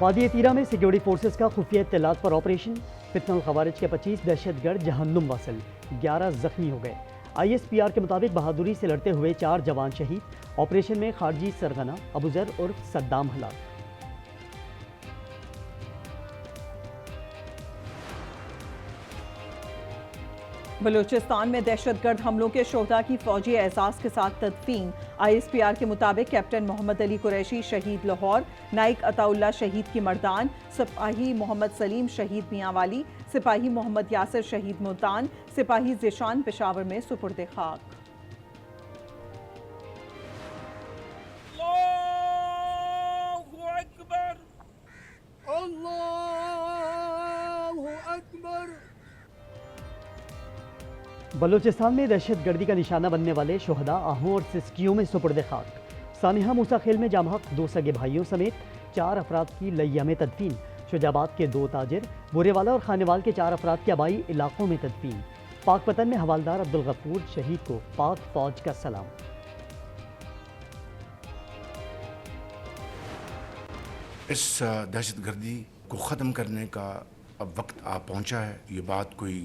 वादी तीरा में सिक्योरिटी फोर्सेस का खुफिया इत्तलात पर ऑपरेशन। फितनल खवारिज के 25 दहशतगर्द जहन्नुम वसल, 11 जख्मी हो गए। ISPR के मुताबिक बहादुरी से लड़ते हुए 4 जवान शहीद। ऑपरेशन में खारजी सरगना अबूजर उर्फ सद्दाम हलाक। बलूचिस्तान में दहशतगर्द हमलों के शोहदा की फौजी एजाज के साथ तदफीन। ISPR के मुताबिक कैप्टन मोहम्मद अली कुरैशी शहीद लाहौर, नाइक अताउल्ला शहीद की मर्दान, सिपाही मोहम्मद सलीम शहीद मियांवाली, सिपाही मोहम्मद यासिर शहीद मुल्तान, सिपाही जिशान पेशावर में सुपुर्द खाक। बलूचिस्तान में दहशतगर्दी का निशाना बनने वाले शोहदा आहू और सिस्कियों में सुपुर्द खाक। सानिहा मूसा खेल में जामहक 2 सगे भाइयों समेत 4 अफराद की लैया में तदफीन। शुजाबाद के 2 ताजिर, बुरेवाला और खानेवाल के 4 अफराद के आबाई इलाकों में तदफीन। पाकपतन में हवालदार अब्दुल गफूर शहीद को पाक फौज का सलाम। इस दहशतगर्दी को ख़त्म करने का अब वक्त आ पहुंचा है। ये बात कोई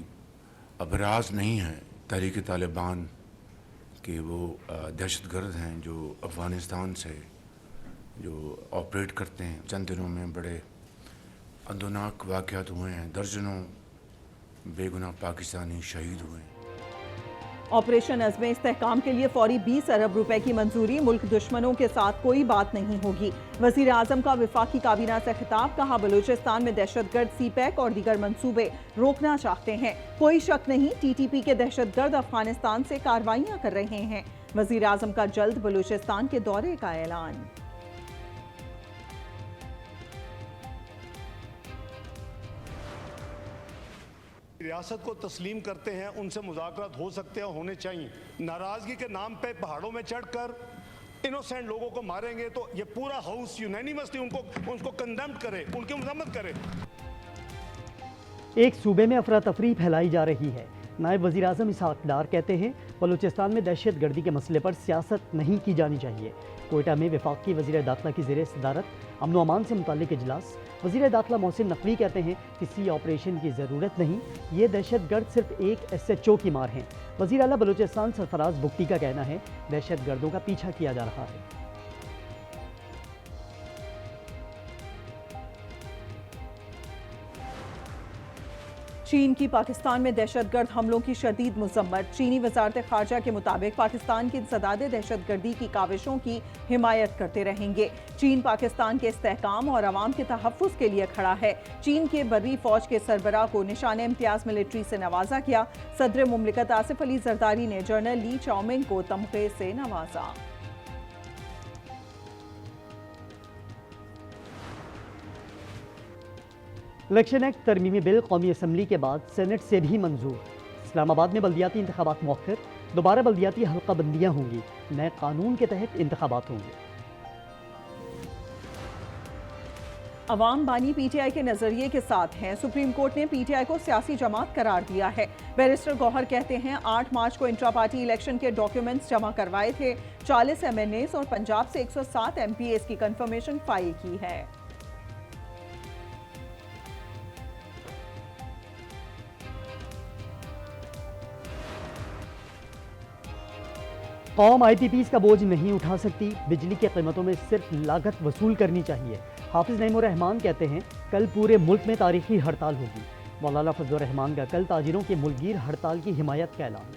अब राज नहीं है तहरीक तालिबान के वो दहशतगर्द हैं जो अफ़गानिस्तान से जो ऑपरेट करते हैं। चंद दिनों में बड़े अंदोनाक वाक़यात हुए हैं, दर्जनों बेगुनाह पाकिस्तानी शहीद हुए हैं। ऑपरेशन अज़्म इस्तेहकाम के लिए फौरी 20 अरब रुपए की मंजूरी। मुल्क दुश्मनों के साथ कोई बात नहीं होगी। वज़ीर आज़म का वफाकी काबीना से खिताब। कहा, बलूचिस्तान में दहशतगर्द CPEC और दीगर मंसूबे रोकना चाहते हैं। कोई शक नहीं, TTP के दहशतगर्द अफगानिस्तान से कार्रवाइयां कर रहे हैं। वज़ीर आज़म का जल्द बलूचिस्तान के दौरे का ऐलान। रियासत को तस्लीम करते हैं, उनसे मुज़ाकरात हो सकते हैं, होने चाहिए। नाराजगी के नाम पे पहाड़ों में चढ़कर इनोसेंट लोगों को मारेंगे तो ये पूरा हाउस यूनैनिमसली उनको कंडेम्ड करे, उनकी मजम्मत करे। एक सूबे में अफरा तफरी फैलाई जा रही है। नायब वज़ीर आज़म इसहाक डार कहते हैं, बलूचिस्तान में दहशत गर्दी के मसले पर सियासत नहीं की जानी चाहिए। कोयटा में वफाकी वज़ीर दाखिला की ज़ेर सदारत अमन अमान से मुताल्लिक इजलास। वज़ीर दाखिला मोहसिन नकवी कहते हैं, किसी ऑपरेशन की ज़रूरत नहीं, ये दहशत गर्द सिर्फ एक SHO की मार हैं। वज़ीर आला बलूचिस्तान सरफराज बुख्ती का कहना है, दहशत गर्दों का पीछा किया जा रहा है। चीन की पाकिस्तान में दहशतगर्द हमलों की शदीद मजम्मत। चीनी वजारत खारजा के मुताबिक पाकिस्तान की इंसदाद दहशतगर्दी की काविशों की हिमायत करते रहेंगे। चीन पाकिस्तान के इस्तेहकाम और अवाम के तहफ़्फ़ुज़ के लिए खड़ा है। चीन के बर्री फौज के सरबराह को निशान इम्तियाज़ मिलिट्री से नवाजा किया। सदर मुमलिकत आसिफ अली जरदारी ने जनरल ली चाओमिंग को तमग़े से नवाजा। इलेक्शन एक्ट तरमीमी बिल कौमी असम्बली के बाद सेनेट से भी मंजूर। इस्लामाबाद में बल्दियाती इंतखाबात मौखर, दोबारा बल्दियाती हल्का बंदियाँ होंगी। नए कानून के तहत इंतखाबात होंगे। अवाम बानी PTI के नजरिए के साथ हैं। सुप्रीम कोर्ट ने PTI को सियासी जमात करार दिया है। बैरिस्टर गौहर कहते हैं, 8 मार्च को इंट्रा पार्टी इलेक्शन के डॉक्यूमेंट्स जमा करवाए थे। 40 MNAs और पंजाब से 107 MPAs की कंफर्मेशन फाइल की है। कौम IPPs का बोझ नहीं उठा सकती। बिजली की कीमतों में सिर्फ लागत वसूल करनी चाहिए। हाफिज नईमुर रहमान कहते हैं, कल पूरे मुल्क में तारीखी हड़ताल होगी। मौलाना फजलुर रहमान का कल ताजिरों की मुल्कगीर हड़ताल की हिमायत का ऐलान।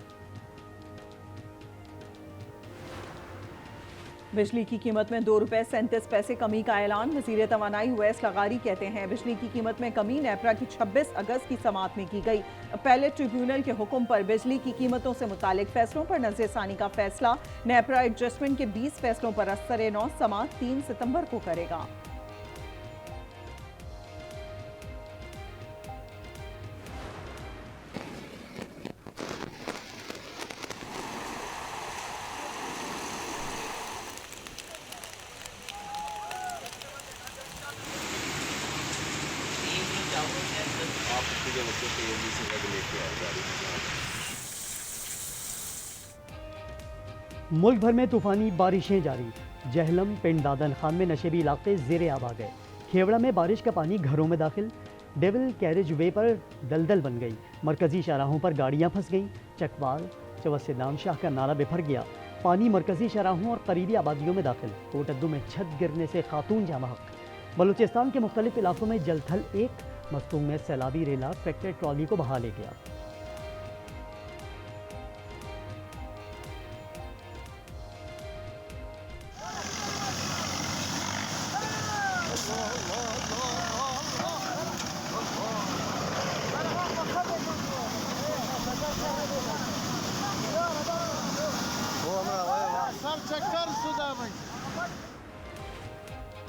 बिजली की कीमत में 2 रुपए 37 पैसे कमी का ऐलान। वज़ीर तवानाई उवैस लगारी कहते हैं, बिजली की कीमत में कमी नेपरा की 26 अगस्त की समाअत में की गई। अपीलेट ट्रिब्यूनल के हुक्म पर बिजली की कीमतों से मुतालिक फैसलों पर नज़रसानी का फैसला। नेपरा एडजस्टमेंट के 20 फैसलों पर असर-ए-नौ समाअत 3 सितंबर को करेगा। मुल्क भर में तूफानी बारिशें जारी। जहलम, पिंड दादन खान में नशेबी इलाके ज़ेरे आब आ गए। खेवड़ा में बारिश का पानी घरों में दाखिल, डेविल कैरेज वे पर दलदल बन गई, मरकजी शाहराहों पर गाड़ियां फंस गईं, चकवाल चवस्से शाह का नाला बिफर गया, पानी मरकजी शाहराहों और करीबी आबादियों में दाखिल, कोटद्दू में छत गिरने से खातून जाँ बहक। बलूचिस्तान के मुख्तलिफ इलाकों में जलथल एक, मस्तूम में सैलाबी रेला ट्रैक्टर ट्रॉली को बहा ले गया।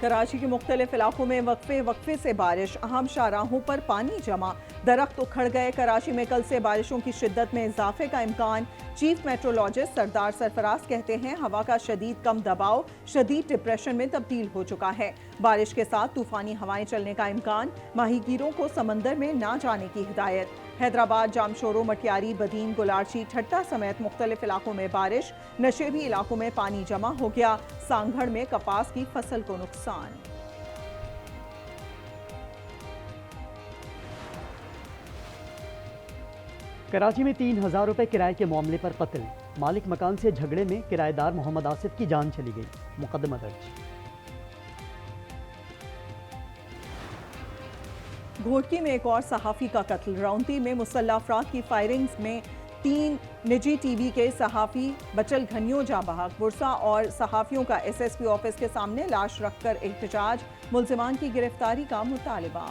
कराची के मुख्तलिफ इलाकों में वक्फे से बारिश, अहम शाहराहों पर पानी जमा, दरख्त उखड़ गए। कराची में कल से बारिशों की शिद्दत में इजाफे का इम्कान। चीफ मेट्रोलॉजिस्ट सरदार सरफराज कहते हैं हवा का शदीद कम दबाव शदीद डिप्रेशन में तब्दील हो चुका है। बारिश के साथ तूफानी हवाएं चलने का इम्कान, माहीगीरों को समंदर में ना जाने की हिदायत। हैदराबाद, जामशोरो, मटियारी, बदीन, गुलारची, ठट्टा समेत मुख्तलिफ इलाकों में बारिश, नशेबी इलाकों में पानी जमा हो गया। सांगढ़ में कपास की फसल को नुकसान। कराची में 3000 रुपए किराए के मामले पर कत्ल, मालिक मकान से झगड़े में किराएदार मोहम्मद आसिफ की जान चली गई, मुकदमा दर्ज। घोटकी में एक और सहाफ़ी का कत्ल, रौंती में मुसल्लह अफराद की फायरिंग्स में 3 निजी टीवी के सहाफ़ी बचल घनियों जाँ बहक। बुरसा और सहाफ़ियों का SSP ऑफिस के सामने लाश रखकर एहतजाज, मुल्जिमान की गिरफ्तारी का मुतालबा।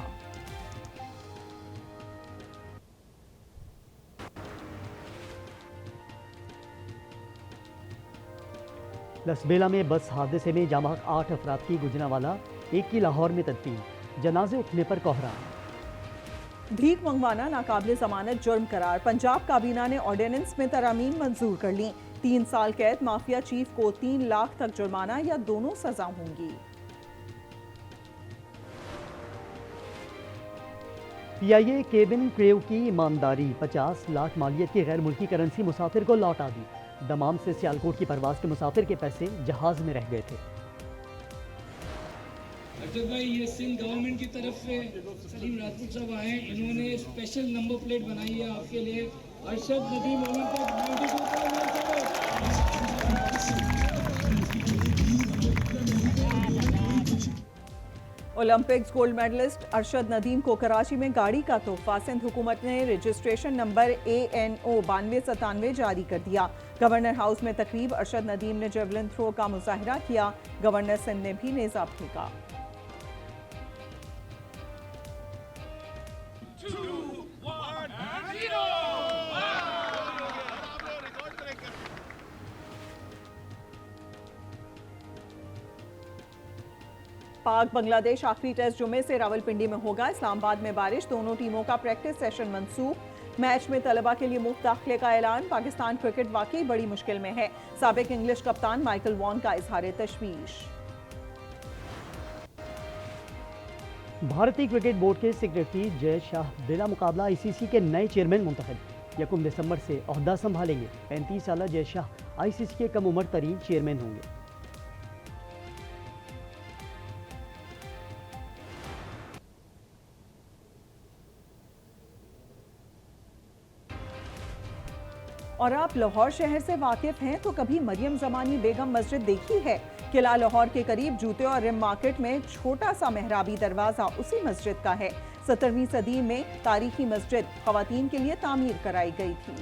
लसबेला में बस हादसे में जाँ बहक 8 अफराद की गुजरांवाला, एक की लाहौर में तदफीन, जनाजे उठने पर कोहरा। भीख मंगवाना नाकाबिले जमानत जुर्म करार, पंजाब काबीना ने ऑर्डिनेंस में तरामीम मंजूर कर ली। 3 साल कैद, माफिया चीफ को 3 लाख तक जुर्माना या दोनों सजा होंगी। PIA केबिन क्रू की ईमानदारी, 50 लाख मालियत की गैर मुल्की करेंसी मुसाफिर को लौटा दी। दमाम से सियालकोट की परवाज के मुसाफिर के पैसे जहाज में रह गए थे। अरशद भाई, ये सिंध गवर्नमेंट की तरफ से सलीम राजपूत साहब आए हैं, इन्होंने स्पेशल नंबर प्लेट बनाई है आपके लिए। Arshad Nadeem Olympics gold medalist Arshad Nadeem को कराची में गाड़ी का तोहफा, सिंध हुकूमत ने रजिस्ट्रेशन नंबर ANO 9297 जारी कर दिया। गवर्नर हाउस में तकरीब, अरशद नदीम ने जेवलिन थ्रो का मुजाहिरा किया, गवर्नर सिंध ने भी नेज़ा फेंका। पाक बांग्लादेश आखिरी टेस्ट जुमे से रावलपिंडी में होगा। इस्लामाबाद में बारिश, दोनों टीमों का प्रैक्टिस सेशन मंसूख। मैच में तलबा के लिए मुफ्त दाखिले का ऐलान। पाकिस्तान क्रिकेट वाकई बड़ी मुश्किल में है, साबिक इंग्लिश कप्तान माइकल वॉन का इजहार तशवीश। भारतीय क्रिकेट बोर्ड के सेक्रेटरी जय शाह बिला मुकाबला ICC के नए चेयरमैन मुंतखब, 1 दिसंबर से ओहदा संभालेंगे। 35 साल जय शाह ICC के कम उम्र तरीन चेयरमैन होंगे। और आप लाहौर शहर से वाकिफ हैं तो कभी मरियम ज़मानी बेगम मस्जिद देखी है? किला लाहौर के करीब जूते और रिम मार्केट में छोटा सा मेहराबी दरवाज़ा उसी मस्जिद का है। 17वीं सदी में तारीखी मस्जिद ख़वातीन के लिए तामीर कराई गई थी।